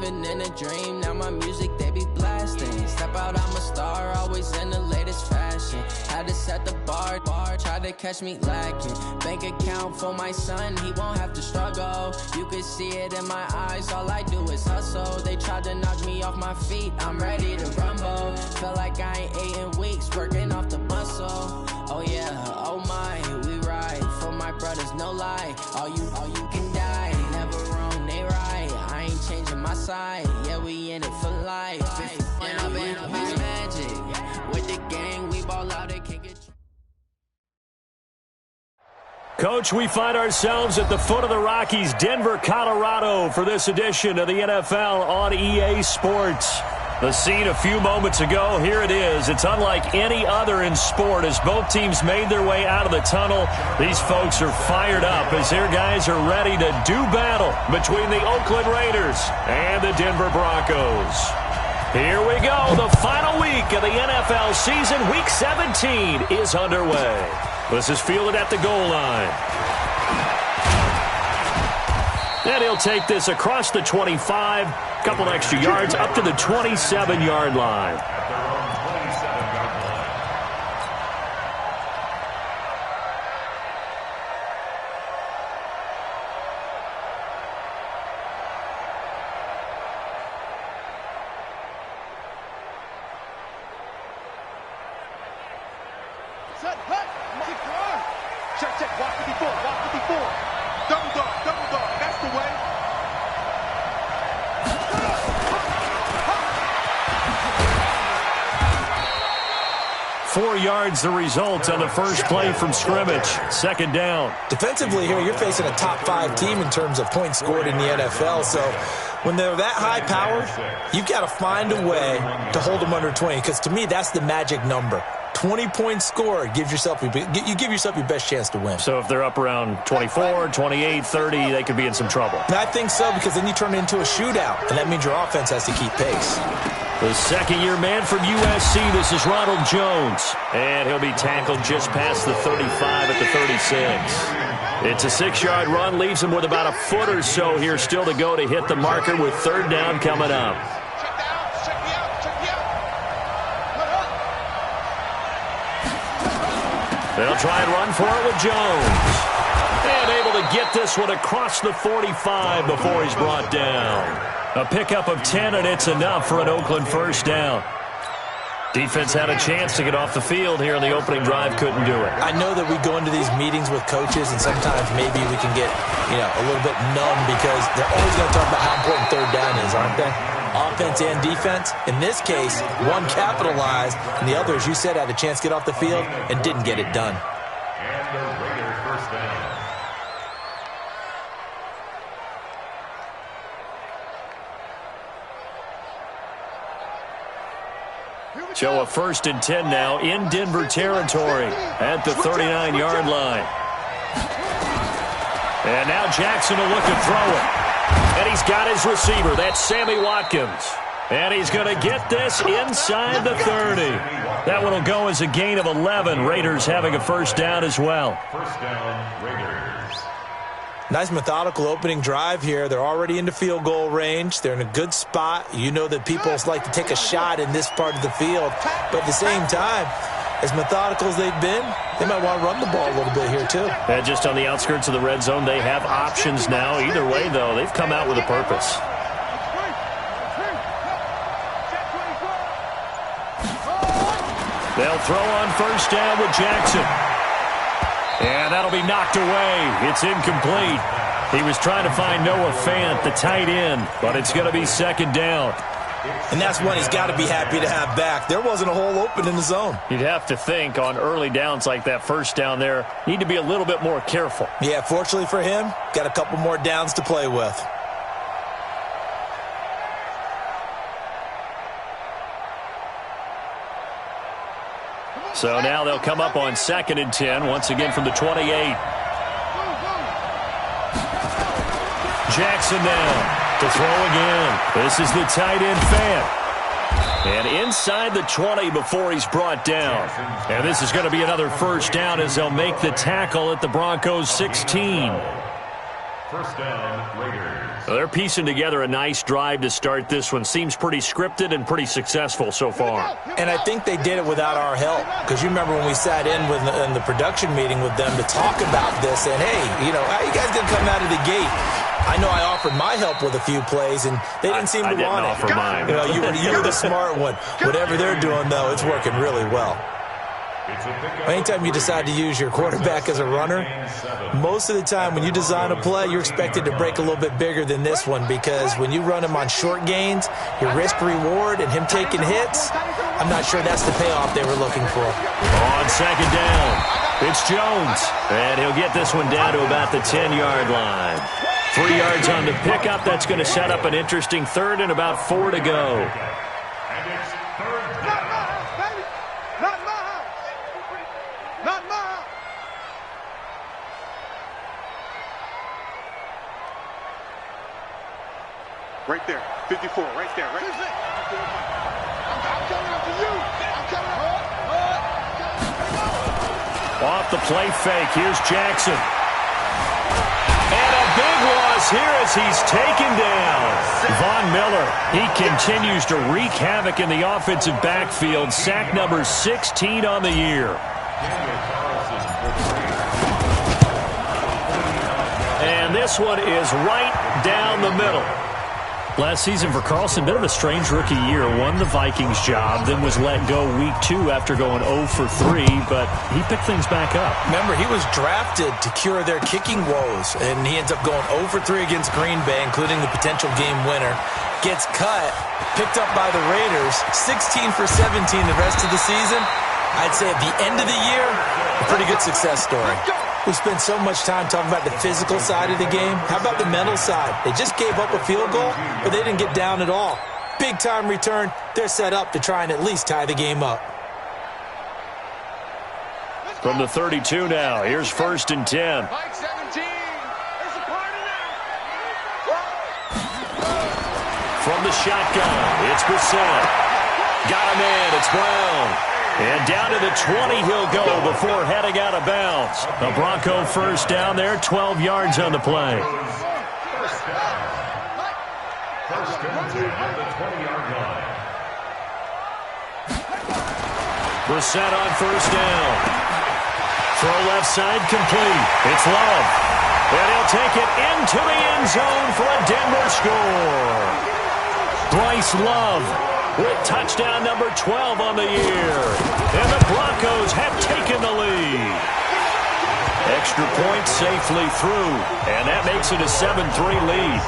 living in a dream. Now my music, they be blasting. Step out, I'm a star, always in the latest fashion. Had to set the bar, try to catch me lacking. Bank account for my son, he won't have to struggle. You can see it in my eyes, all I do is hustle. They tried to knock me off my feet, I'm ready to rumble. Feel like I ain't ate in weeks, working off the muscle. Oh yeah, oh my, we ride for my brothers, no lie. All you can die, never wrong, they right. I ain't changing my side, yeah, we in it for life. And I've been magic with the gang, we ball out, they can't get. Coach, we find ourselves at the foot of the Rockies, Denver, Colorado, for this edition of the NFL on EA Sports. The scene a few moments ago, here it is. It's unlike any other in sport as both teams made their way out of the tunnel. These folks are fired up as their guys are ready to do battle between the Oakland Raiders and the Denver Broncos. Here we go. The final week of the NFL season, Week 17, is underway. This is fielded at the goal line. And he'll take this across the 25, couple extra yards, up to the 27-yard line. Check, walk 54, walk 54. Double dog, that's the way. 4 yards the result on the first play from scrimmage. Second down. Defensively here, you're facing a top 5 team in terms of points scored in the NFL. So when they're that high powered, you've got to find a way to hold them under 20. Because to me, that's the magic number. 20 points scored, you give yourself your best chance to win. So if they're up around 24, 28, 30, they could be in some trouble. And I think so, because then you turn it into a shootout, and that means your offense has to keep pace. The second-year man from USC, this is Ronald Jones. And he'll be tackled just past the 35 at the 36. It's a 6-yard run, leaves him with about a foot or so here still to go to hit the marker with third down coming up. They'll try and run for it with Jones. And able to get this one across the 45 before he's brought down. A pickup of 10, and it's enough for an Oakland first down. Defense had a chance to get off the field here in the opening drive, couldn't do it. I know that we go into these meetings with coaches, and sometimes maybe we can get, a little bit numb because they're always going to talk about how important third down is, aren't they? Offense and defense. In this case, one capitalized, and the other, as you said, had a chance to get off the field and didn't get it done. And the Raiders first down. So a 1st and 10 now in Denver territory at the 39-yard line. And now Jackson will look to throw it. And he's got his receiver. That's Sammy Watkins. And he's going to get this inside the 30. That one will go as a gain of 11. Raiders having a first down as well. First down, Raiders. Nice methodical opening drive here. They're already into field goal range. They're in a good spot. You know that people like to take a shot in this part of the field. But at the same time, as methodical as they've been, they might want to run the ball a little bit here too. And just on the outskirts of the red zone, they have options now. Either way, though, they've come out with a purpose. They'll throw on first down with Jackson. And that'll be knocked away. It's incomplete. He was trying to find Noah Fant, the tight end, but it's going to be second down. And that's one he's got to be happy to have back. There wasn't a hole open in the zone. You'd have to think on early downs like that first down there, need to be a little bit more careful. Yeah, fortunately for him, got a couple more downs to play with. So now they'll come up on 2nd and 10, once again from the 28. Jackson now to throw again. This is the tight end Fant. And inside the 20 before he's brought down. And this is going to be another first down as they'll make the tackle at the Broncos 16. First down, Raiders. Well, they're piecing together a nice drive to start this one. Seems pretty scripted and pretty successful so far. And I think they did it without our help. Because you remember when we sat in the production meeting with them to talk about this, and hey, how you guys going to come out of the gate? I know I offered my help with a few plays, and they didn't seem to want it. I didn't offer mine. You were the smart one. Whatever they're doing, though, it's working really well. Anytime you decide to use your quarterback as a runner, most of the time when you design a play, you're expected to break a little bit bigger than this one, because when you run him on short gains, your risk-reward and him taking hits, I'm not sure that's the payoff they were looking for. On second down, it's Jones, and he'll get this one down to about the 10-yard line. 3 yards on the pickup. That's going to set up an interesting third and about 4 to go. Right there, 54, right there, right there. I'm coming up to you. I'm coming up. Off the play fake, here's Jackson. And a big loss here as he's taken down. Von Miller, he continues to wreak havoc in the offensive backfield. Sack number 16 on the year. And this one is right down the middle. Last season for Carlson, bit of a strange rookie year. Won the Vikings job, then was let go week 2 after going 0 for 3, but he picked things back up. Remember, he was drafted to cure their kicking woes, and he ends up going 0 for 3 against Green Bay, including the potential game winner. Gets cut, picked up by the Raiders, 16 for 17 the rest of the season. I'd say at the end of the year, a pretty good success story. We spent so much time talking about the physical side of the game. How about the mental side? They just gave up a field goal, but they didn't get down at all. Big-time return. They're set up to try and at least tie the game up. From the 32 now, here's 1st and 10. From the shotgun, it's Brissett. Got a man, it's Brown. And down to the 20 he'll go before heading out of bounds. The Bronco first down there, 12 yards on the play. Brissett on 1st down. Throw left side complete. It's Love. And he'll take it into the end zone for a Denver score. Bryce Love with touchdown number 12 on the year. And the Broncos have taken the lead. Extra point safely through. And that makes it a 7-3 lead.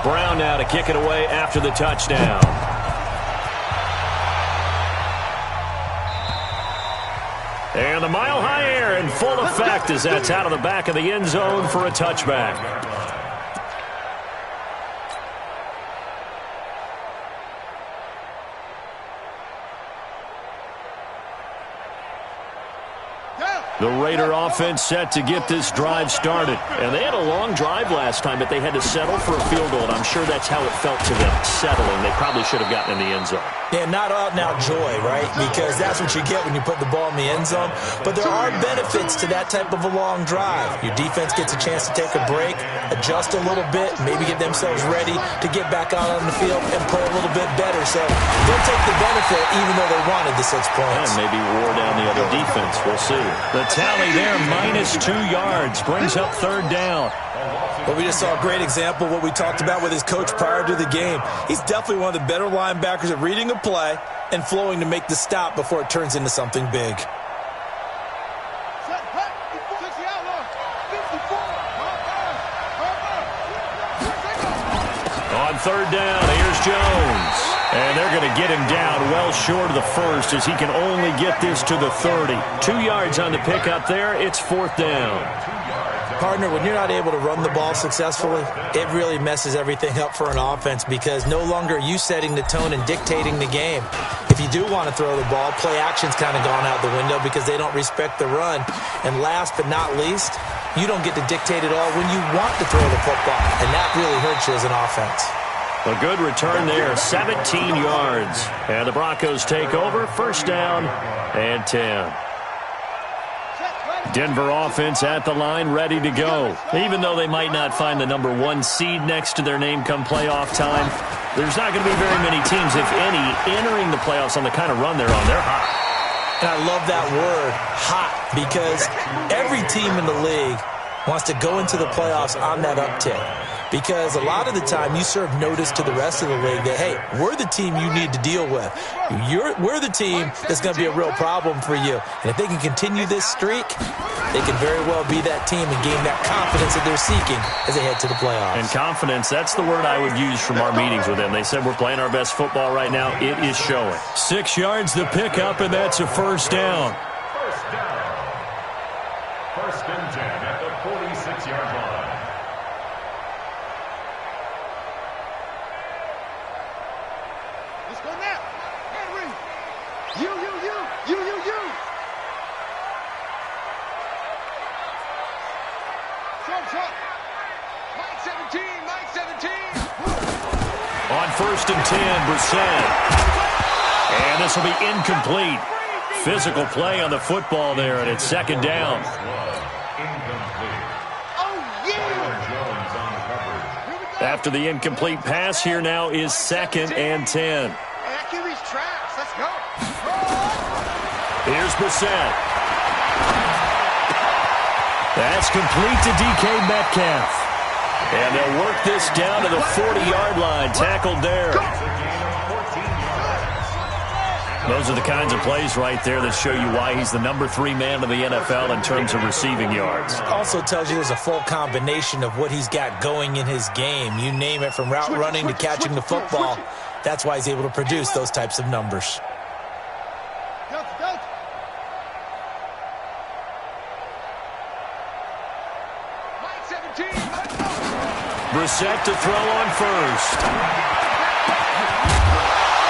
Brown now to kick it away after the touchdown. And the mile-high air in full effect as that's out of the back of the end zone for a touchback. The Raider offense set to get this drive started. And they had a long drive last time, but they had to settle for a field goal. And I'm sure that's how it felt to them, settling. They probably should have gotten in the end zone. Yeah, not out-and-out joy, right? Because that's what you get when you put the ball in the end zone. But there are benefits to that type of a long drive. Your defense gets a chance to take a break, adjust a little bit, maybe get themselves ready to get back out on the field and play a little bit better. So they'll take the benefit even though they wanted the 6 points. And maybe wore down the other defense. We'll see. The tally there, -2 yards, brings up 3rd down. But we just saw a great example of what we talked about with his coach prior to the game. He's definitely one of the better linebackers at reading a play and flowing to make the stop before it turns into something big. On 3rd down, here's Jones. And they're going to get him down well short of the 1st as he can only get this to the 30. 2 yards on the pickup there. It's 4th down. Partner, when you're not able to run the ball successfully, it really messes everything up for an offense because no longer are you setting the tone and dictating the game. If you do want to throw the ball, play action's kind of gone out the window because they don't respect the run. And last but not least, you don't get to dictate it all when you want to throw the football. And that really hurts you as an offense. A good return there, 17 yards. And the Broncos take over, first down and 10. Denver offense at the line, ready to go. Even though they might not find the number 1 seed next to their name come playoff time, there's not going to be very many teams, if any, entering the playoffs on the kind of run they're on. They're hot. And I love that word, hot, because every team in the league wants to go into the playoffs on that uptick. Because a lot of the time you serve notice to the rest of the league that, hey, we're the team you need to deal with. We're the team that's going to be a real problem for you. And if they can continue this streak, they can very well be that team and gain that confidence that they're seeking as they head to the playoffs. And confidence, that's the word I would use from our meetings with them. They said we're playing our best football right now. It is showing. 6 yards to pick up, and that's a first down. First and 10 at the 46-yard line. Let's go now. Henry. You. Trump. Line 17. On first and 10, Brissett. And this will be incomplete. Physical play on the football there, and it's second down. After the incomplete pass, here now is second and 10. Let's go. Here's Brissett. That's complete to DK Metcalf. And they'll work this down to the 40-yard line. Tackled there. Those are the kinds of plays right there that show you why he's the number 3 man of the NFL in terms of receiving yards. Also tells you there's a full combination of what he's got going in his game. You name it, from route running to catching the football. That's why he's able to produce those types of numbers. Brissett to throw on first.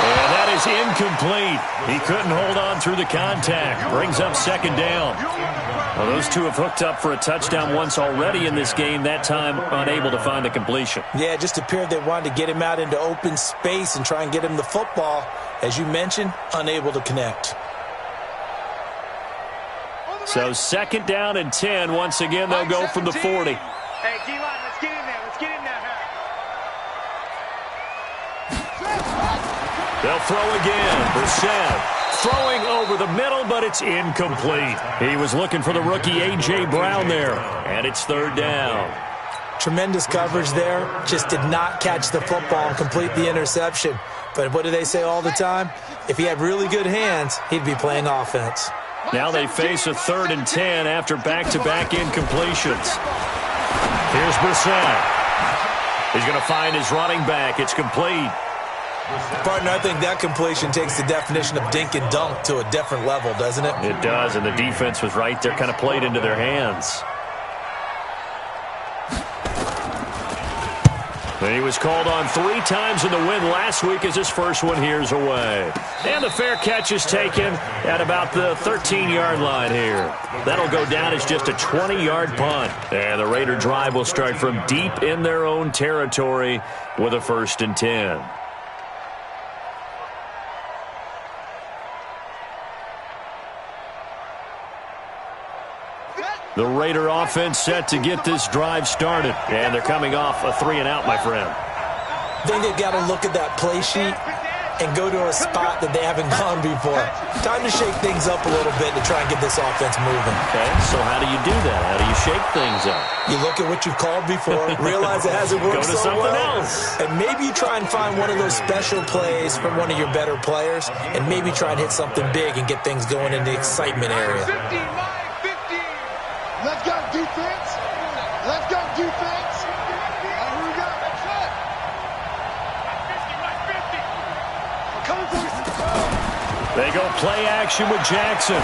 And that is incomplete. He couldn't hold on through the contact. Brings up second down. Well, those two have hooked up for a touchdown once already in this game, that time unable to find the completion. Yeah, it just appeared they wanted to get him out into open space and try and get him the football. As you mentioned, unable to connect. So second down and 10. Once again, they'll go from the 40. Hey, D-line, let's get in there. They'll throw again. Brissett throwing over the middle, but it's incomplete. He was looking for the rookie A.J. Brown there, and it's third down. Tremendous coverage there. Just did not catch the football and complete the interception. But what do they say all the time? If he had really good hands, he'd be playing offense. Now they face a third and 10 after back-to-back incompletions. Here's Brissett. He's going to find his running back. It's complete. Partner, I think that completion takes the definition of dink and dunk to a different level, doesn't it? It does, and the defense was right there, kind of played into their hands. He was called on 3 times in the win last week as his first one here's away. And the fair catch is taken at about the 13-yard line here. That'll go down as just a 20-yard punt. And the Raider drive will start from deep in their own territory with a first and 10. The Raider offense set to get this drive started. And they're coming off a 3-and-out, my friend. I think they've got to look at that play sheet and go to a spot that they haven't gone before. Time to shake things up a little bit to try and get this offense moving. Okay, so how do you do that? How do you shake things up? You look at what you've called before, realize it hasn't worked Go to so something well, else. and maybe you try and find one of those special plays from one of your better players, and maybe try and hit something big and get things going in the excitement area. 15. Let's go, defense. Let's go, defense. Here we go. We're coming for you. They go play action with Jackson.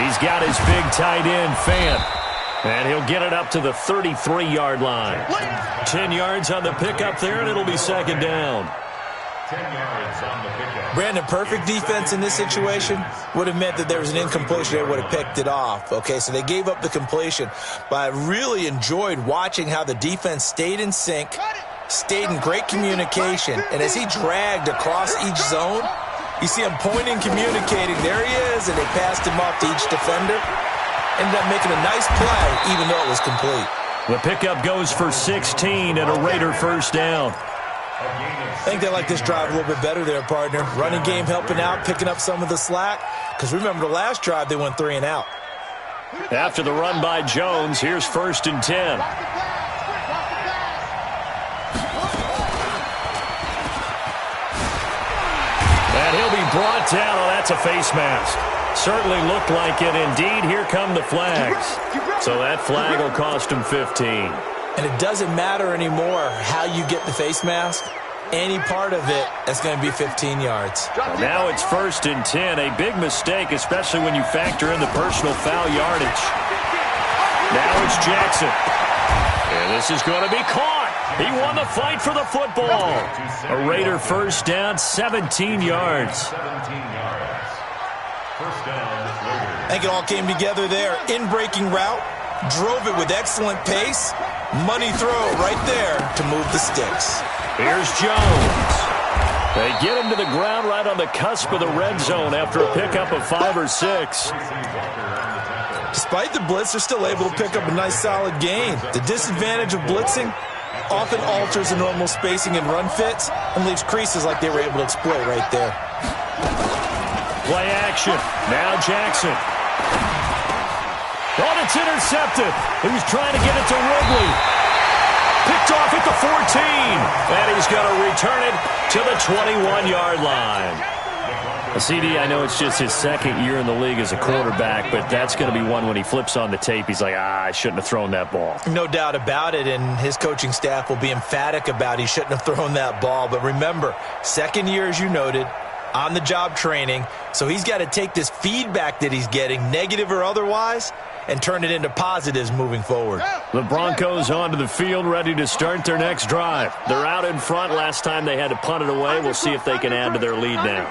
He's got his big tight end, Fant. And he'll get it up to the 33-yard line. 10 yards on the pickup there, and it'll be second down. 10 yards on the pickup. Brandon, perfect defense in this situation would have meant that there was an incompletion. They would have picked it off. Okay, so they gave up the completion. But I really enjoyed watching how the defense stayed in sync, stayed in great communication, and as he dragged across each zone, you see him pointing, communicating. There he is, and they passed him off to each defender. Ended up making a nice play, even though it was complete. The pickup goes for 16 and a Raider first down. I think they like this drive a little bit better there, partner. Running game helping out, picking up some of the slack. Because remember, the last drive, they went 3 and out. After the run by Jones, here's 1st and 10. And he'll be brought down. Oh, that's a face mask. Certainly looked like it. Indeed, here come the flags. So that flag will cost him 15. And it doesn't matter anymore how you get the face mask. Any part of it, that's going to be 15 yards. Well, now it's 1st and 10. A big mistake, especially when you factor in the personal foul yardage. Now it's Jackson. And this is going to be caught. He won the fight for the football. A Raider first down, 17 yards. 17 yards. First down, Raiders. I think it all came together there. In-breaking route, drove it with excellent pace. Money throw right there to move the sticks. Here's Jones. They get him to the ground right on the cusp of the red zone after a pickup of 5 or 6. Despite the blitz, they're still able to pick up a nice solid gain. The disadvantage of blitzing often alters the normal spacing and run fits and leaves creases like they were able to exploit right there. Play action. Now Jackson. Oh, it's intercepted. He was trying to get it to Ridley. Picked off at the 14. And he's going to return it to the 21-yard line. CD, I know it's just his second year in the league as a quarterback, but that's going to be one when he flips on the tape, he's like, I shouldn't have thrown that ball. No doubt about it, and his coaching staff will be emphatic about he shouldn't have thrown that ball. But remember, second year, as you noted, on-the-job training, so he's got to take this feedback that he's getting, negative or otherwise, and turn it into positives moving forward. The Broncos onto the field, ready to start their next drive. They're out in front. Last time they had to punt it away. We'll see if they can add to their lead now.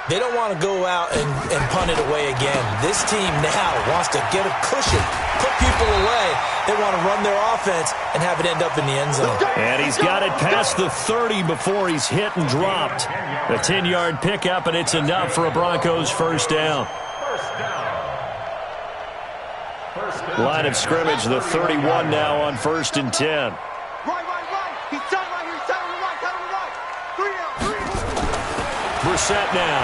They don't want to go out and punt it away again. This team now wants to get a cushion, put people away. They want to run their offense and have it end up in the end zone. And he's got it past the 30 before he's hit and dropped. A 10-yard pickup, and it's enough for a Broncos first down. Line of scrimmage, the 31 now on 1st and 10. Right. He's telling right here. He's telling right. 3 down. Brissett now.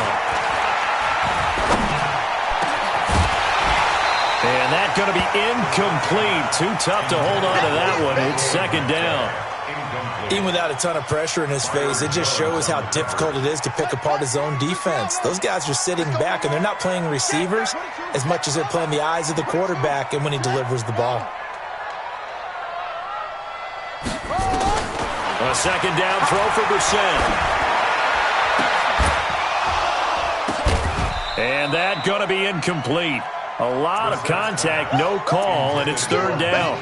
And that's going to be incomplete. Too tough to hold on to that one. It's 2nd down. Even without a ton of pressure in his face, it just shows how difficult it is to pick apart his own defense. Those guys are sitting back, and they're not playing receivers as much as they're playing the eyes of the quarterback and when he delivers the ball. A 2nd down throw for Brissett. And that's going to be incomplete. A lot of contact, no call, and it's 3rd down.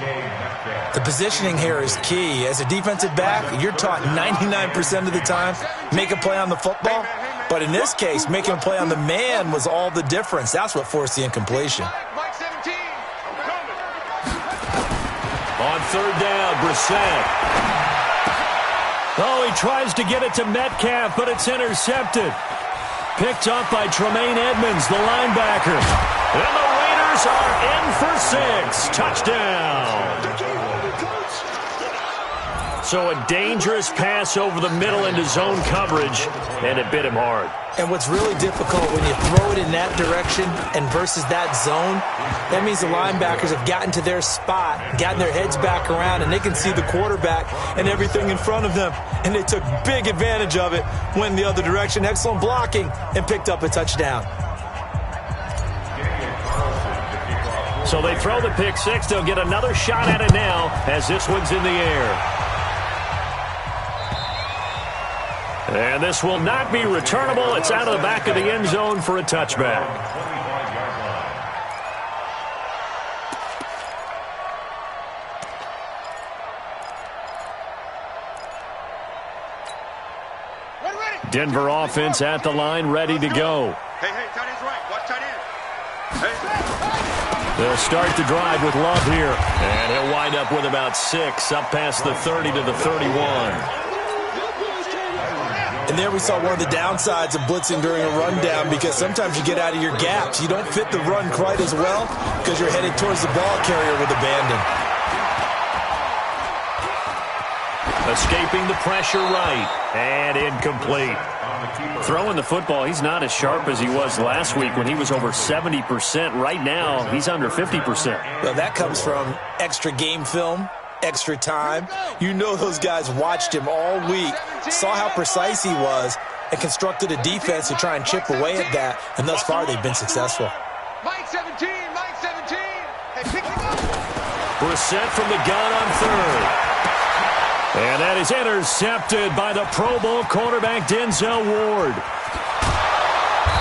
The positioning here is key. As a defensive back, you're taught 99% of the time, make a play on the football. But in this case, making a play on the man was all the difference. That's what forced the incompletion. On 3rd down, Brissett. Oh, he tries to get it to Metcalf, but it's intercepted. Picked up by Tremaine Edmonds, the linebacker. And the Raiders are in for 6. Touchdown. So a dangerous pass over the middle into zone coverage, and it bit him hard. And what's really difficult when you throw it in that direction and versus that zone, that means the linebackers have gotten to their spot, gotten their heads back around, and they can see the quarterback and everything in front of them. And they took big advantage of it, went the other direction, excellent blocking, and picked up a touchdown. So they throw the pick six. They'll get another shot at it now as this one's in the air. And this will not be returnable. It's out of the back of the end zone for a touchback. Denver offense at the line, ready to go. Hey, tight end's right. Watch tight end. Hey. They'll start the drive with Love here. And he'll wind up with about 6, up past the 30 to the 31. And there we saw one of the downsides of blitzing during a rundown, because sometimes you get out of your gaps. You don't fit the run quite as well because you're headed towards the ball carrier with abandon. Escaping the pressure right. And incomplete. Throwing the football, he's not as sharp as he was last week when he was over 70%. Right now, he's under 50%. Well, that comes from extra game film, extra time. You know those guys watched him all week, saw how precise he was, and constructed a defense to try and chip away at that, and thus far they've been successful. Mike 17, Mike 17. Hey, pick him up. Brissett from the gun on third. And that is intercepted by the Pro Bowl cornerback Denzel Ward.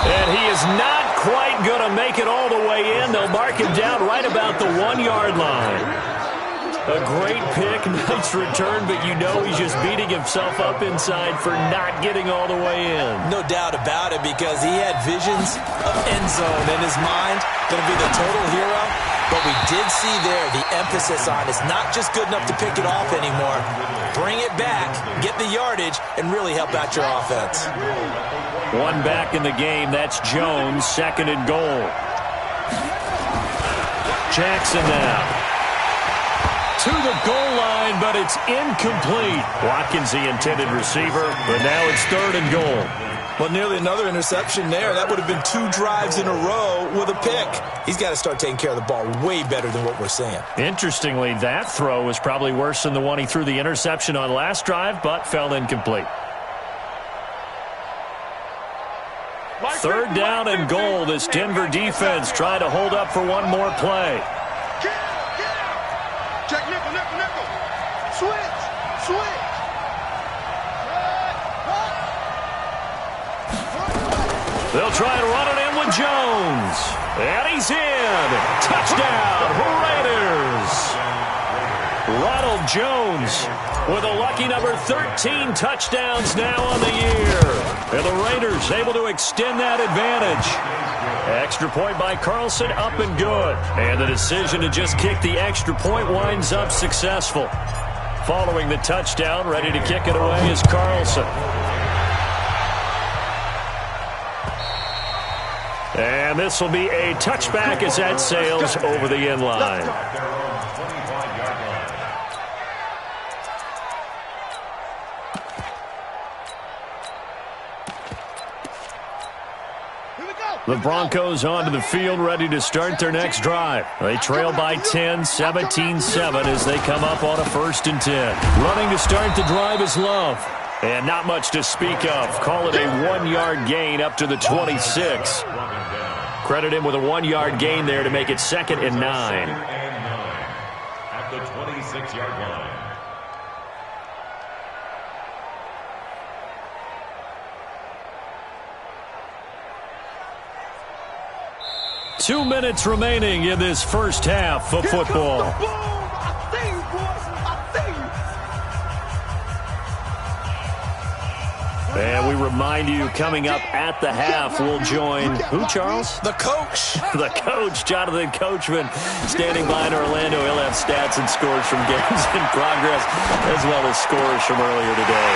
And he is not quite going to make it all the way in. They'll mark him down right about the 1-yard line. A great pick, nice return, but you know he's just beating himself up inside for not getting all the way in. No doubt about it, because he had visions of end zone in his mind, going to be the total hero. But we did see there the emphasis on it's not just good enough to pick it off anymore. Bring it back, get the yardage, and really help out your offense. One back in the game, that's Jones, 2nd and goal. Jackson now. To the goal line, but it's incomplete. Watkins, the intended receiver, but now it's 3rd and goal. Well, nearly another interception there. That would have been 2 drives in a row with a pick. He's got to start taking care of the ball way better than what we're seeing. Interestingly, that throw was probably worse than the one he threw the interception on last drive, but fell incomplete. 3rd down and goal. This Denver defense trying to hold up for one more play. Check nickel, nickel, nickel. Switch, switch. They'll try and run it in with Jones. And he's in. Touchdown, Raiders. Ronald Jones with a lucky number 13 touchdowns now on the year. And the Raiders able to extend that advantage. Extra point by Carlson, up and good. And the decision to just kick the extra point winds up successful. Following the touchdown, ready to kick it away is Carlson. And this will be a touchback as that sails over the end line. The Broncos onto the field, ready to start their next drive. They trail by 10, 17-7 as they come up on a 1st and 10. Running to start the drive is Love. And not much to speak of. Call it a 1-yard gain up to the 26. Credit him with a 1-yard gain there to make it 2nd and 9. At the 26-yard line. 2 minutes remaining in this first half of football. And we remind you, coming up at the half, we'll join who, Charles? The coach. The coach, Jonathan Coachman, standing by in Orlando. He'll have stats and scores from games in progress, as well as scores from earlier today.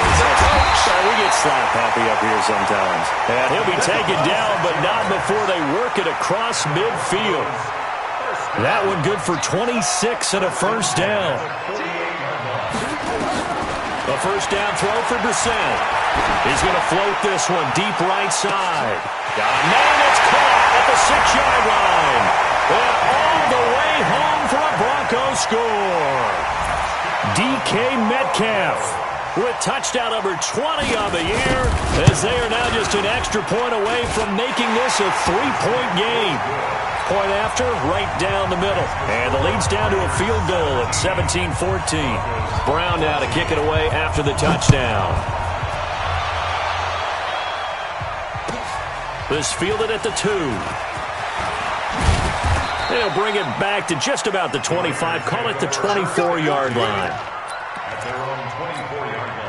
So we get slap happy up here sometimes. And he'll be taken down, but not before they work it across midfield. That one good for 26 and a 1st down. A 1st down throw for Brissett. He's going to float this one deep right side. Got a man that's caught at the 6-yard line. And all the way home for a Broncos score. DK Metcalf with touchdown number 20 on the year, as they are now just an extra point away from making this a 3-point game. Point after, right down the middle. And the lead's down to a field goal at 17-14. Brown now to kick it away after the touchdown. This fielded at the 2. They'll bring it back to just about the 25. Call it the 24-yard line. At their own 24-yard line.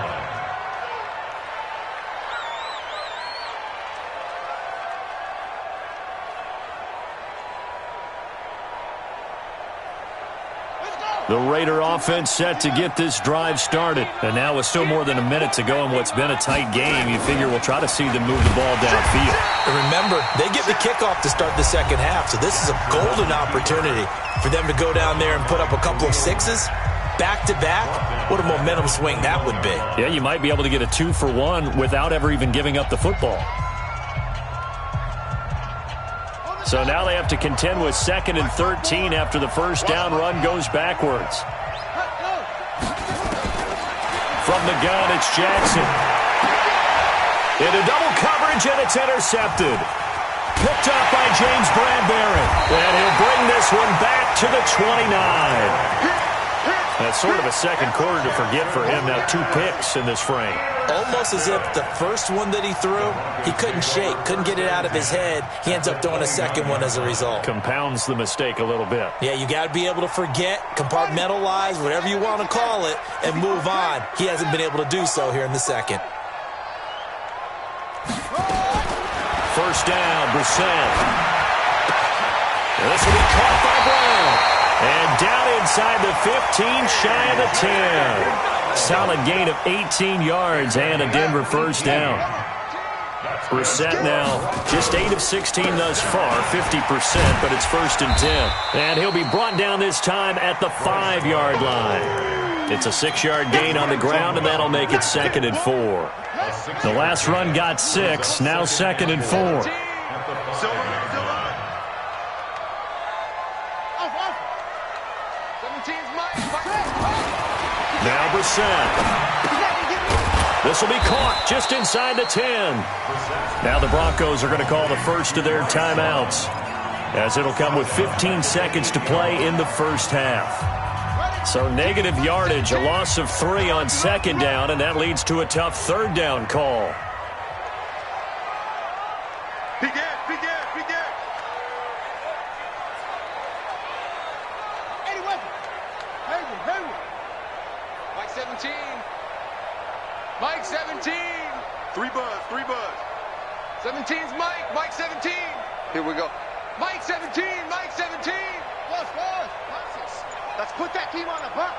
The Raider offense set to get this drive started. And now with still more than a minute to go in what's been a tight game, you figure we'll try to see them move the ball downfield. And remember, they get the kickoff to start the second half, so this is a golden opportunity for them to go down there and put up a couple of sixes back-to-back. What a momentum swing that would be. Yeah, you might be able to get a 2-for-1 without ever even giving up the football. So now they have to contend with 2nd and 13 after the first down run goes backwards. From the gun, it's Jackson. Into double coverage, and it's intercepted. Picked up by James Bradbury. And he'll bring this one back to the 29. That's sort of a second quarter to forget for him. Now 2 picks in this frame. Almost as if the first one that he threw, he couldn't shake, couldn't get it out of his head. He ends up throwing a second one as a result. Compounds the mistake a little bit. Yeah, you got to be able to forget, compartmentalize, whatever you want to call it, and move on. He hasn't been able to do so here in the second. First down, Brissett. This will be caught by Brown. And down inside the 15, shy of the 10. Solid gain of 18 yards and a Denver first down. Brissett now just 8 of 16 thus far, 50%, but it's 1st and 10. And he'll be brought down this time at the 5-yard line. It's a 6-yard gain on the ground, and that'll make it 2nd and 4. The last run got 6, now 2nd and 4. Now Brissett. This will be caught just inside the 10. Now the Broncos are going to call the first of their timeouts, as it'll come with 15 seconds to play in the first half. So negative yardage, a loss of 3 on 2nd down, and that leads to a tough 3rd down call. Mike 17. 3 buzz. 17's Mike. Mike 17. Here we go. Mike 17. Mike 17. Buzz. Let's put that team on the bus.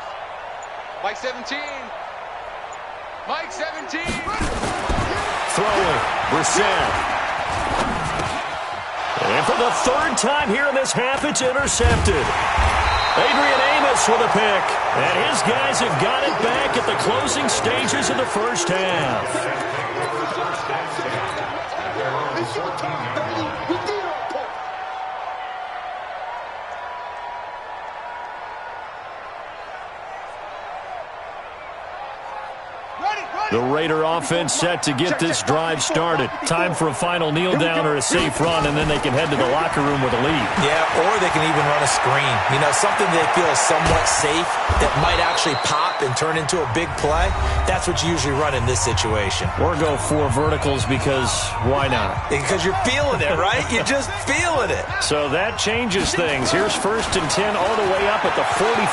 Mike 17. Mike 17. Throwing, Brissett. And for the 3rd time here in this half, it's intercepted. Adrian Amos with a pick. And his guys have got it back at the closing stages of the first half. The Raider offense set to get this drive started. Time for a final kneel down or a safe run, and then they can head to the locker room with a lead. Yeah, or they can even run a screen. You know, something they feel is somewhat safe that might actually pop and turn into a big play. That's what you usually run in this situation. Or go 4 verticals because why not? Because you're feeling it, right? You're just feeling it. So that changes things. Here's 1st and 10 all the way up at the 45.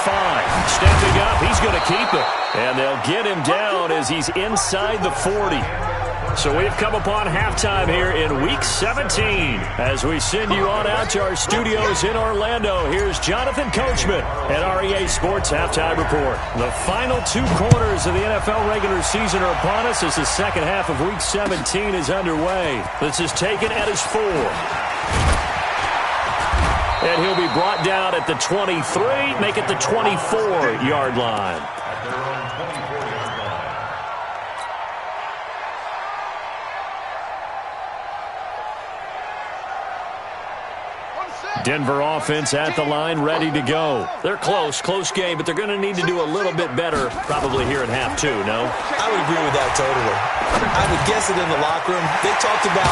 Stepping up, he's going to keep it. And they'll get him down as he's inside the 40. So we've come upon halftime here in Week 17. As we send you on out to our studios in Orlando, here's Jonathan Coachman at REA Sports Halftime Report. The final 2 quarters of the NFL regular season are upon us as the second half of Week 17 is underway. This is taken at his 4. And he'll be brought down at the 23, make it the 24-yard line. Denver offense at the line, ready to go. They're close game, but they're going to need to do a little bit better probably here in half 2, no? I would agree with that totally. I would guess it in the locker room. They talked about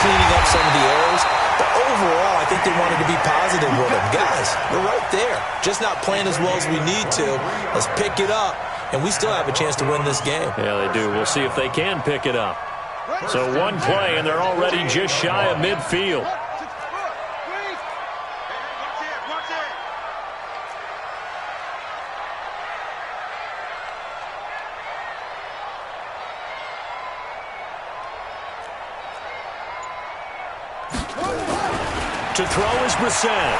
cleaning up some of the errors, but overall, I think they wanted to be positive with them. Guys, we're right there. Just not playing as well as we need to. Let's pick it up, and we still have a chance to win this game. Yeah, they do. We'll see if they can pick it up. So 1 play, and they're already just shy of midfield. To throw is Brissett.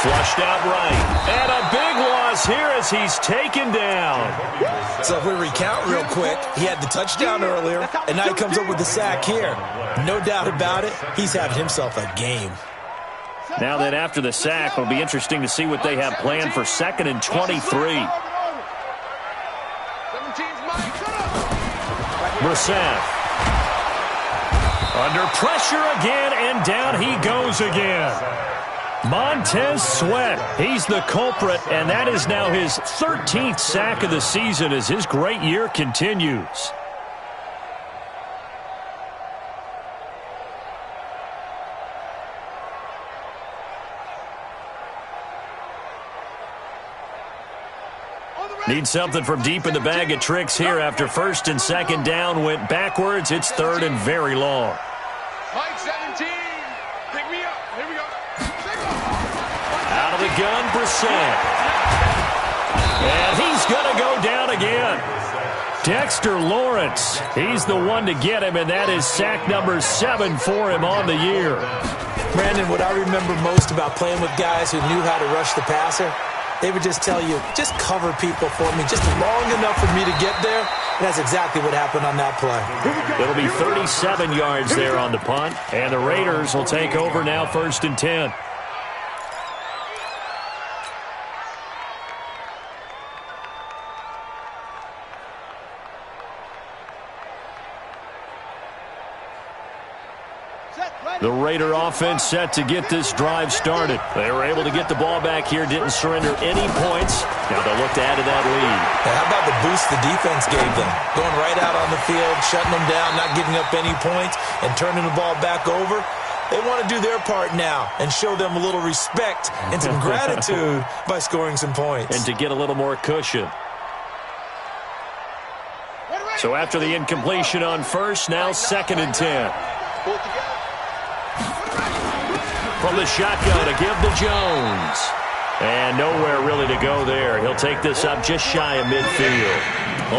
Flushed out right. And a big one loss here as he's taken down. So if we recount real quick, he had the touchdown earlier, and now he comes up with the sack here. No doubt about it, he's having himself a game. Now that after the sack, it'll be interesting to see what they have planned for 2nd and 23. Brissett. Under pressure again, and down he goes again. Montez Sweat, he's the culprit, and that is now his 13th sack of the season as his great year continues. Need something from deep in the bag of tricks here after 1st and 2nd down went backwards. It's 3rd and very long. Mike 17. Pick me up. Here we go. Out of the gun, Brissett. And he's going to go down again. Dexter Lawrence, he's the one to get him, and that is sack number 7 for him on the year. Brandon, what I remember most about playing with guys who knew how to rush the passer, they would just tell you, just cover people for me, just long enough for me to get there. And that's exactly what happened on that play. It'll be 37 yards there on the punt, and the Raiders will take over now 1st and 10. The Raider offense set to get this drive started. They were able to get the ball back here, didn't surrender any points. Now they'll look to add to that lead. Now, how about the boost the defense gave them? Going right out on the field, shutting them down, not giving up any points, and turning the ball back over. They want to do their part now and show them a little respect and some gratitude by scoring some points. And to get a little more cushion. So after the incompletion on 1st, now 2nd and 10. From the shotgun to give to Jones. And nowhere really to go there. He'll take this up just shy of midfield.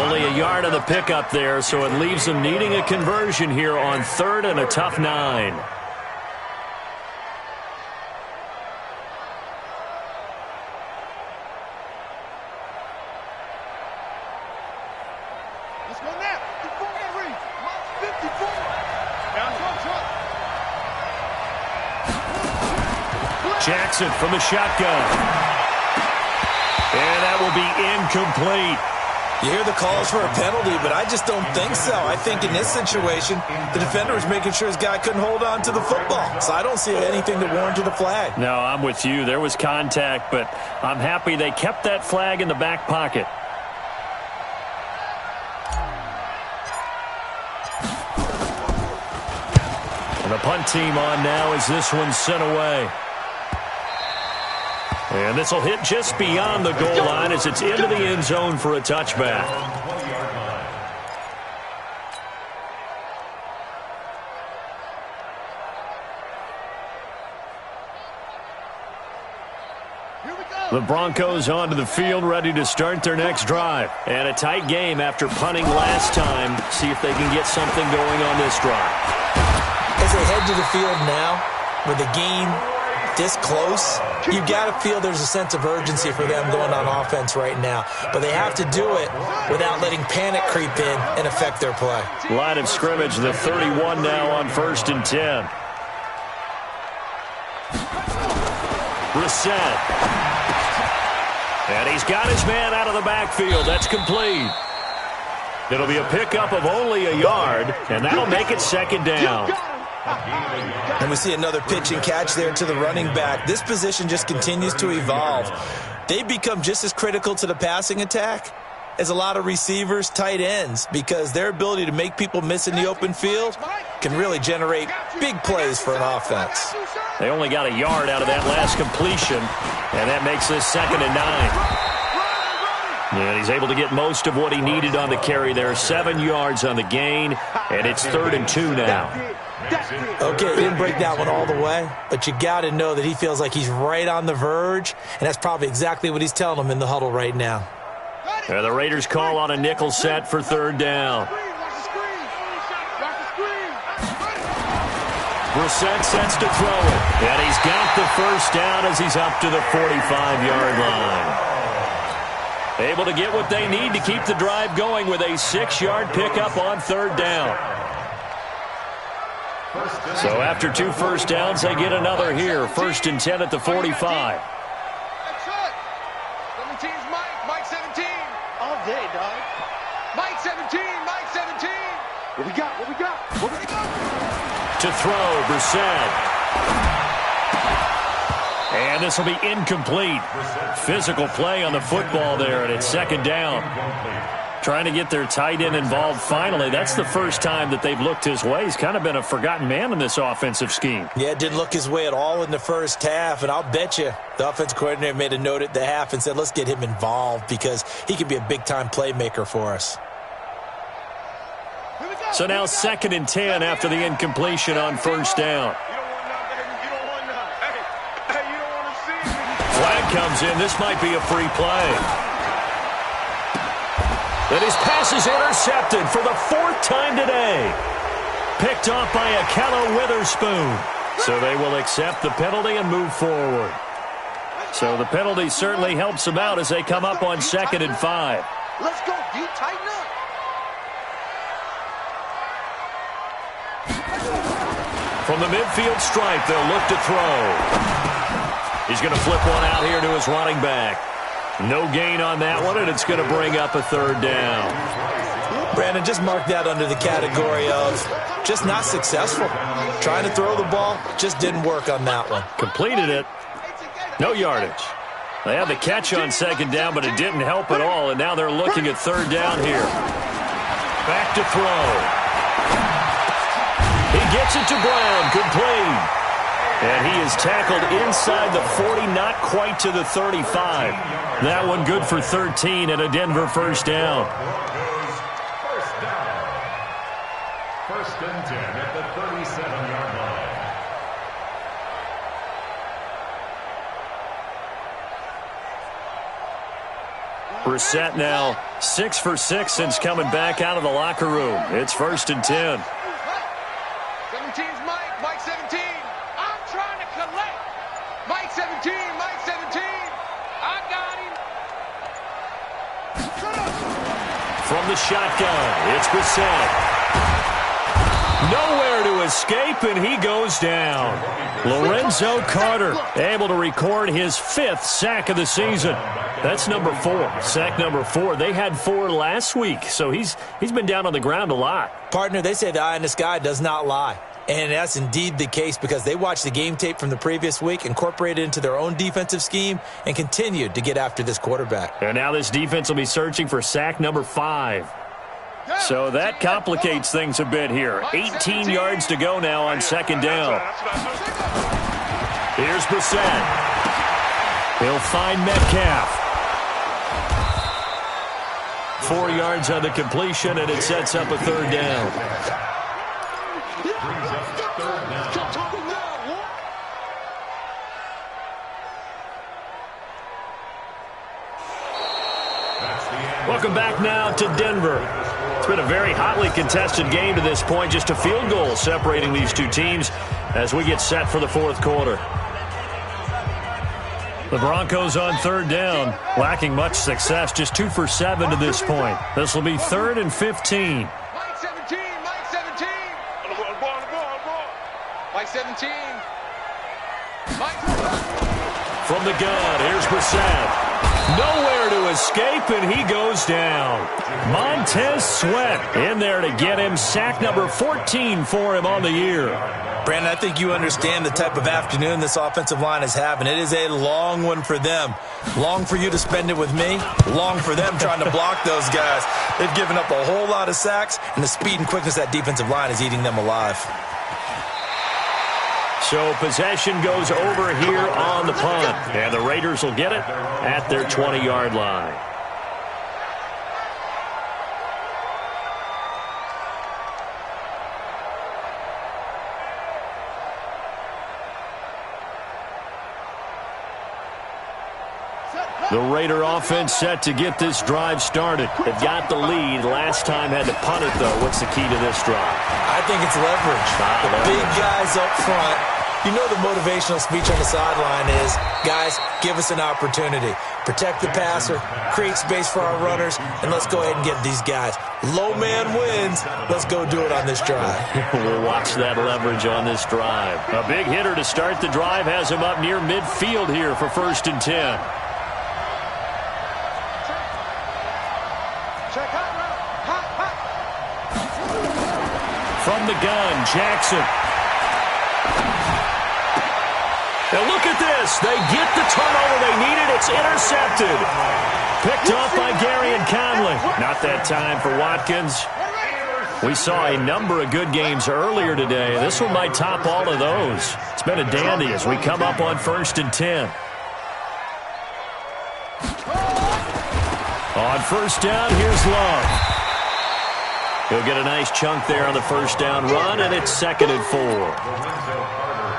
Only a yard of the pickup there, so it leaves them needing a conversion here on 3rd and a tough 9. Let's go now. 54. Jackson from the shotgun. And that will be incomplete. You hear the calls for a penalty, but I just don't think so. I think in this situation, the defender was making sure his guy couldn't hold on to the football. So I don't see anything that warranted a flag. No, I'm with you. There was contact, but I'm happy they kept that flag in the back pocket. And the punt team on now as this one's sent away. And this will hit just beyond the goal line as it's into the end zone for a touchback. The Broncos onto the field, ready to start their next drive. And a tight game after punting last time. See if they can get something going on this drive. As they head to the field now, with the game this close, you got to feel there's a sense of urgency for them going on offense right now. But they have to do it without letting panic creep in and affect their play. Line of scrimmage, the 31 now on 1st and 10. Brissett. And he's got his man out of the backfield. That's complete. It'll be a pickup of only a yard, and that'll make it 2nd down. And we see another pitch and catch there to the running back. This position just continues to evolve. They become just as critical to the passing attack as a lot of receivers, tight ends, because their ability to make people miss in the open field can really generate big plays for an offense. They only got a yard out of that last completion, and that makes this 2nd and 9. And he's able to get most of what he needed on the carry there. 7 yards on the gain, and it's 3rd and 2 now. Okay, he didn't break that one all the way, but you got to know that he feels like he's right on the verge, and that's probably exactly what he's telling them in the huddle right now. And the Raiders call on a nickel set for 3rd down. Brissett sets to throw it, and he's got the first down as he's up to the 45-yard line. Able to get what they need to keep the drive going with a 6-yard pickup on third down. So after 2 first downs, they get another here. 1st and 10 at the 45. That's it. 17's Mike 17. All day, dog. Mike 17, Mike 17. What we got? What we got? What we got? To throw, Brissett. And this will be incomplete. Physical play on the football there, and it's 2nd down. Trying to get their tight end involved finally. That's the first time that they've looked his way. He's kind of been a forgotten man in this offensive scheme. Yeah, it didn't look his way at all in the first half, and I'll bet you the offensive coordinator made a note at the half and said, let's get him involved because he can be a big-time playmaker for us. So now 2nd and 10 after the incompletion on 1st down. Flag comes in. This might be a free play. And his pass is intercepted for the 4th time today. Picked off by Ahkello Witherspoon. So they will accept the penalty and move forward. So the penalty certainly helps them out as they come up on 2nd and 5. Let's go, D. Tighten up. From the midfield stripe, they'll look to throw. He's going to flip one out here to his running back. No gain on that one, and it's going to bring up a 3rd down. Brandon, just mark that under the category of just not successful. Trying to throw the ball, just didn't work on that one. Completed it. No yardage. They had the catch on 2nd down, but it didn't help at all, and now they're looking at 3rd down here. Back to throw. He gets it to Brown, complete. And he is tackled inside the 40, not quite to the 35. That one good for 13 and a Denver 1st down. First down. 1st and 10 at the 37-yard line. Brissett now 6 for 6 since coming back out of the locker room. It's 1st and 10. 17's Mike 17. I'm trying to collect. Mike 17, Mike 17. I got him. From the shotgun, it's Brissett. Nowhere to escape, and he goes down. Lorenzo Carter able to record his 5th sack of the season. That's number 4, sack number 4. They had 4 last week, so he's been down on the ground a lot. Partner, they say the eye in the sky does not lie. And that's indeed the case because they watched the game tape from the previous week, incorporated it into their own defensive scheme, and continued to get after this quarterback. And now this defense will be searching for sack number 5. So that complicates things a bit here. 18 yards to go now on 2nd down. Here's Brissett. He'll find Metcalf. 4 yards on the completion, and it sets up a 3rd down. Welcome back now to Denver. It's been a very hotly contested game to this point. Just a field goal separating these two teams as we get set for the 4th quarter. The Broncos on 3rd down, lacking much success, just 2 for 7 to this point. This will be 3rd and 15. Mike 17, Mike 17. On the ball. Mike 17. Mike. From the gun, here's Brissett. Nowhere to escape, and he goes down. Montez Sweat in there to get him. Sack number 14 for him on the year. Brandon, I think you understand the type of afternoon this offensive line is having. It is a long one for them. Long for you to spend it with me. Long for them trying to block those guys. They've given up a whole lot of sacks, and the speed and quickness of that defensive line is eating them alive. So possession goes over here on the punt, and the Raiders will get it at their 20-yard line. The Raider offense set to get this drive started. They've got the lead. Last time had to punt it, though. What's the key to this drive? I think it's leverage. The big guys up front You know the motivational speech on the sideline is, guys, give us an opportunity. Protect the passer, create space for our runners, and let's go ahead and get these guys. Low man wins. Let's go do it on this drive. We'll watch that leverage on this drive. A big hitter to start the drive has him up near midfield here for 1st and 10. From the gun, Jackson. And look at this. They get the turnover they needed. It's intercepted. Picked off by Gary and Conley. Not that time for Watkins. We saw a number of good games earlier today. This one might top all of those. It's been a dandy as we come up on 1st and 10. On 1st down, here's Love. He'll get a nice chunk there on the 1st down run, and it's 2nd and 4.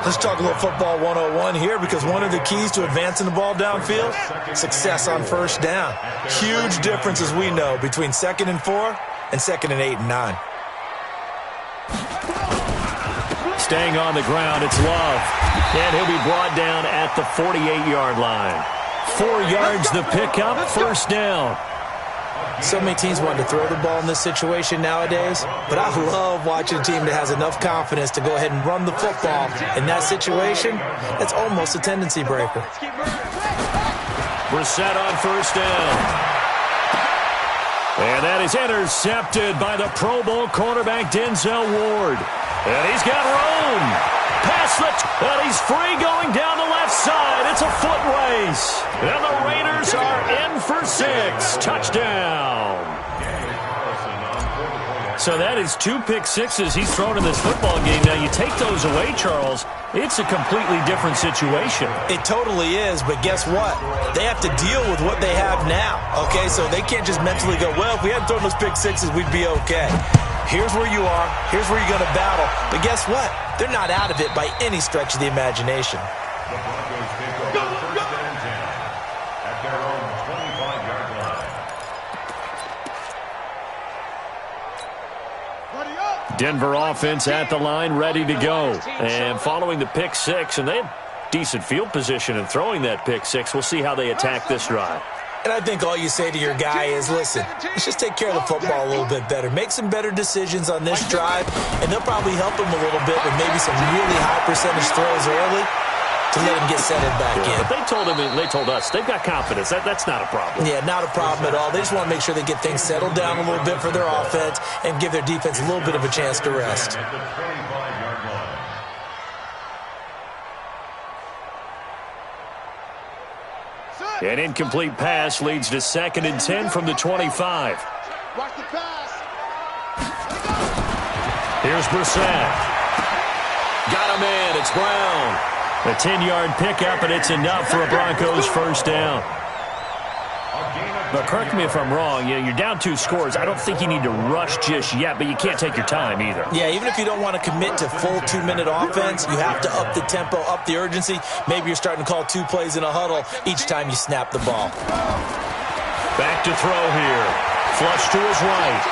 Let's talk a little football 101 here, because one of the keys to advancing the ball downfield, success on 1st down. Huge difference, as we know, between 2nd and 4 and 2nd and 8 and 9. Staying on the ground, it's Love. And he'll be brought down at the 48-yard line. 4 yards the pickup, 1st down. So many teams want to throw the ball in this situation nowadays, but I love watching a team that has enough confidence to go ahead and run the football. In that situation, that's almost a tendency breaker. Brissett on 1st down. And that is intercepted by the Pro Bowl cornerback Denzel Ward. And he's got room. Pass and he's free going down the left side. It's a foot race. And the Raiders are in for 6. Touchdown. So that is 2 pick sixes he's thrown in this football game. Now, you take those away, Charles, it's a completely different situation. It totally is, but guess what? They have to deal with what they have now, okay? So they can't just mentally go, well, if we hadn't thrown those pick sixes, we'd be okay. Here's where you are. Here's where you're going to battle. But guess what? They're not out of it by any stretch of the imagination. The Broncos take over 1st and 10 at their own 25-yard line. Denver offense at the line, ready to go. And following the pick six, and they have decent field position in throwing that pick six. We'll see how they attack this drive. And I think all you say to your guy is, listen, let's just take care of the football a little bit better. Make some better decisions on this drive, and they'll probably help him a little bit with maybe some really high percentage throws early to let him get settled back in. But they told us, they've got confidence. That's not a problem. Yeah, not a problem at all. They just want to make sure they get things settled down a little bit for their offense and give their defense a little bit of a chance to rest. At the 25-yard line. An incomplete pass leads to 2nd and 10 from the 25. Watch the pass. Here's Brissett. Got a man. It's Brown. A 10-yard pickup, and it's enough for a Broncos 1st down. But correct me if I'm wrong. You're down 2 scores. I don't think you need to rush just yet, but you can't take your time either. Yeah, even if you don't want to commit to full 2-minute offense, you have to up the tempo, up the urgency. Maybe you're starting to call 2 plays in a huddle each time you snap the ball. Back to throw here. Flush to his right.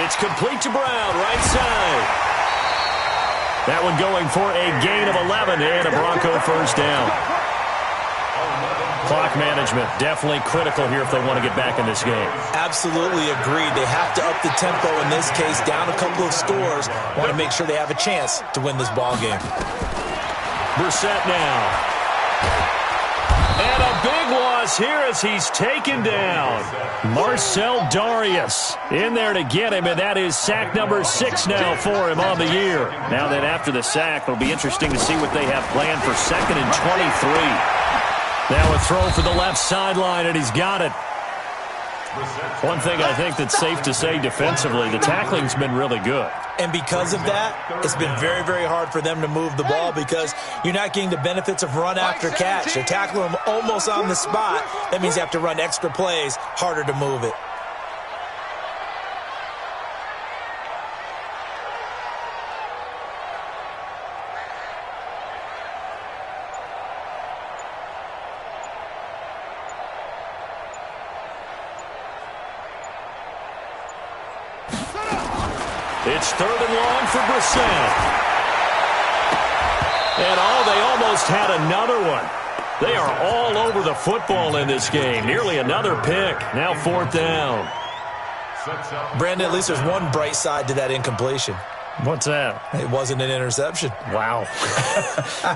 It's complete to Brown, right side. That one going for a gain of 11 and a Bronco 1st down. Clock management definitely critical here if they want to get back in this game. Absolutely agreed. They have to up the tempo in this case, down a couple of scores. Want to make sure they have a chance to win this ball game. Brissett now. And a big loss here as he's taken down. Marcell Dareus in there to get him, and that is sack number 6 now for him on the year. Now that after the sack, it'll be interesting to see what they have planned for 2nd and 23. Now a throw for the left sideline, and he's got it. One thing I think that's safe to say defensively, the tackling's been really good. And because of that, it's been very, very hard for them to move the ball because you're not getting the benefits of run after catch. They're tackling them almost on the spot. That means you have to run extra plays, harder to move it. It's 3rd and long for Brissett. And they almost had another one. They are all over the football in this game. Nearly another pick. Now 4th down. Brandon, at least there's one bright side to that incompletion. What's that? It wasn't an interception. Wow.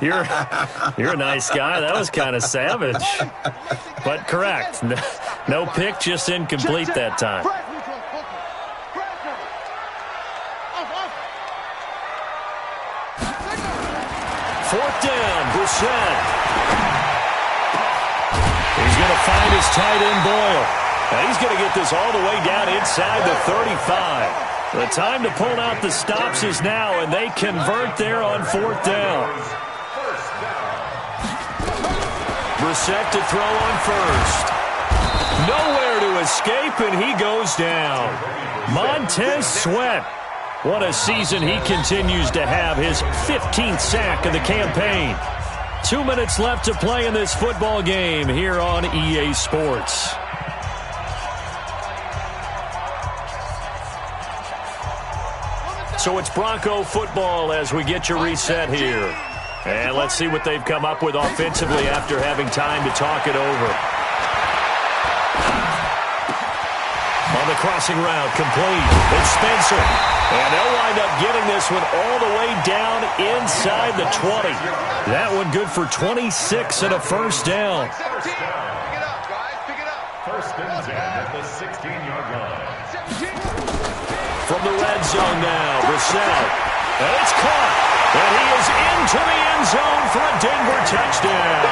You're a nice guy. That was kind of savage. But correct. No pick, just incomplete that time. 4th down, Brissett. He's going to find his tight end, Boyle. And he's going to get this all the way down inside the 35. The time to pull out the stops is now, and they convert there on 4th down. Brissett to throw on first. Nowhere to escape, and he goes down. Montez Sweat. What a season he continues to have, his 15th sack of the campaign. 2 minutes left to play in this football game here on EA Sports. So it's Bronco football as we get you reset here. And let's see what they've come up with offensively after having time to talk it over. On the crossing route, complete. It's Spencer. And they'll wind up getting this one all the way down inside the 20. That one good for 26 and a first down. Pick it up, guys. Pick it up. 1st and 10 at the 16-yard line. 17. From the red zone now, Brissett. And it's caught. And he is into the end zone for a Denver touchdown.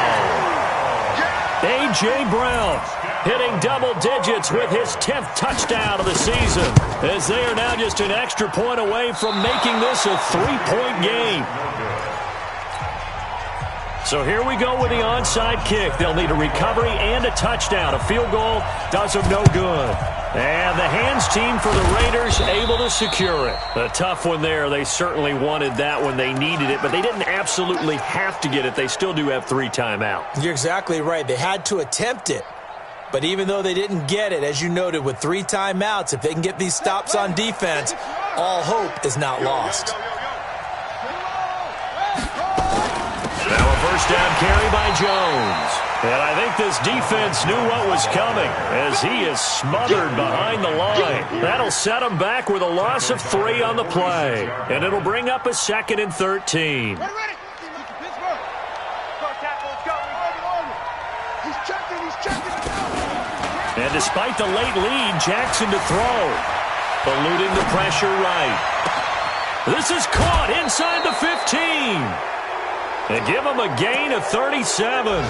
A.J. Brown hitting double digits with his 10th touchdown of the season, as they are now just an extra point away from making this a 3-point game. So here we go with the onside kick. They'll need a recovery and a touchdown. A field goal does them no good. And the hands team for the Raiders able to secure it. A tough one there. They certainly wanted that when they needed it, but they didn't absolutely have to get it. They still do have 3 timeouts. You're exactly right. They had to attempt it. But even though they didn't get it, as you noted, with 3 timeouts, if they can get these stops on defense, all hope is not lost. Now a first down carry by Jones. And I think this defense knew what was coming as he is smothered behind the line. That'll set him back with a loss of 3 on the play. And it'll bring up a 2nd and 13. And despite the late lead, Jackson to throw. Eluding the pressure right. This is caught inside the 15. And give him a gain of 37.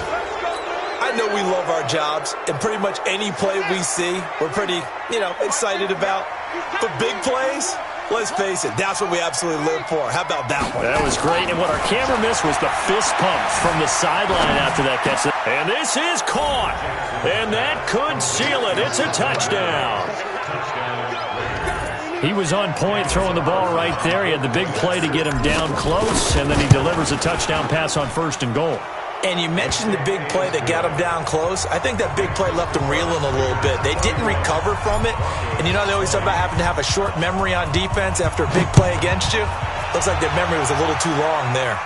I know we love our jobs, and pretty much any play we see, we're pretty, excited about. But big plays, let's face it, that's what we absolutely live for. How about that one? That was great, and what our camera missed was the fist pump from the sideline after that catch. And this is caught, and that could seal it. It's a touchdown. He was on point throwing the ball right there. He had the big play to get him down close, and then he delivers a touchdown pass on 1st and goal. And you mentioned the big play that got him down close. I think that big play left him reeling a little bit. They didn't recover from it. And they always talk about having to have a short memory on defense after a big play against you. Looks like their memory was a little too long there.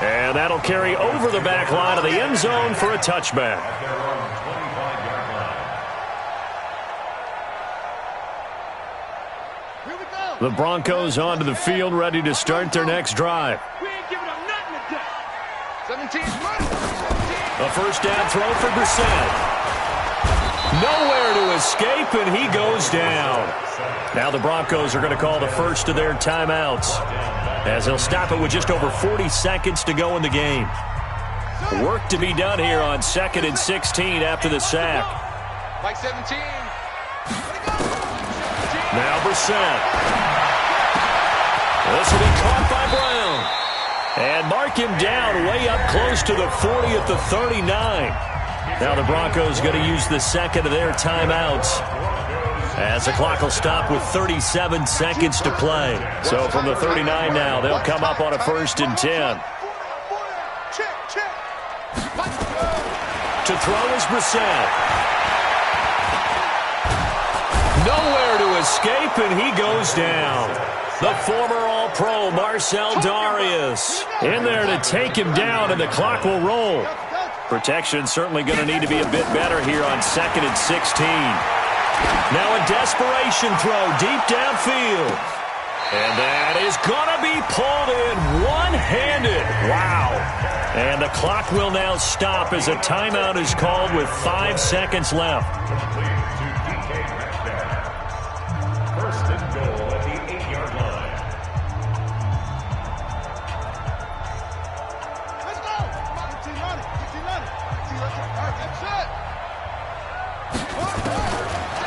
And that'll carry over the back line of the end zone for a touchback. The Broncos onto the field, ready to start their next drive. 17. A first down throw for Brissett. Nowhere to escape, and he goes down. Now the Broncos are going to call the first of their timeouts, as they'll stop it with just over 40 seconds to go in the game. Work to be done here on 2nd and 16 after the sack. Mike 17. Now Brissett. This will be caught by Brown. And mark him down way up close to the 40 at the 39. Now the Broncos going to use the 2nd of their timeouts, as the clock will stop with 37 seconds to play. So from the 39 now, they'll come up on a 1st and 10. To throw is Brissett. Nowhere to escape, and he goes down. The former All-Pro Marcell Dareus in there to take him down, and the clock will roll. Protection certainly going to need to be a bit better here on 2nd and 16. Now a desperation throw deep downfield. And that is going to be pulled in one-handed. Wow. And the clock will now stop as a timeout is called with 5 seconds left. First and goal at the 8-yard line. Let's go. 15 on it.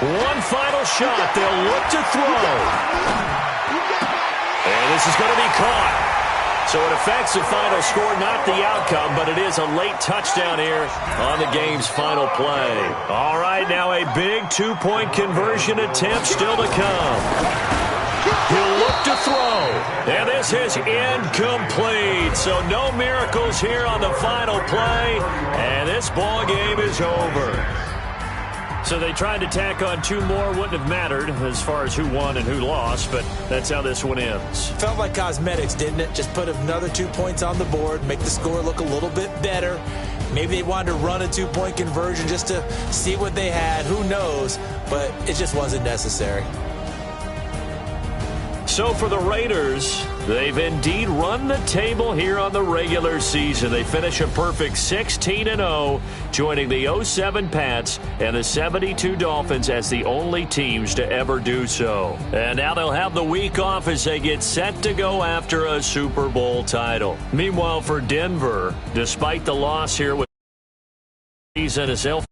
One final shot. They'll look to throw. And this is going to be caught. So it affects the final score, not the outcome, but it is a late touchdown here on the game's final play. All right, now a big two-point conversion attempt still to come. He'll look to throw. And this is incomplete. So no miracles here on the final play. And this ball game is over. So they tried to tack on 2 more. Wouldn't have mattered as far as who won and who lost, but that's how this one ends. Felt like cosmetics, didn't it? Just put another 2 points on the board, make the score look a little bit better. Maybe they wanted to run a 2-point conversion just to see what they had. Who knows? But it just wasn't necessary. So for the Raiders, they've indeed run the table here on the regular season. They finish a perfect 16-0, joining the 07 Pats and the 72 Dolphins as the only teams to ever do so. And now they'll have the week off as they get set to go after a Super Bowl title. Meanwhile, for Denver, despite the loss here with season is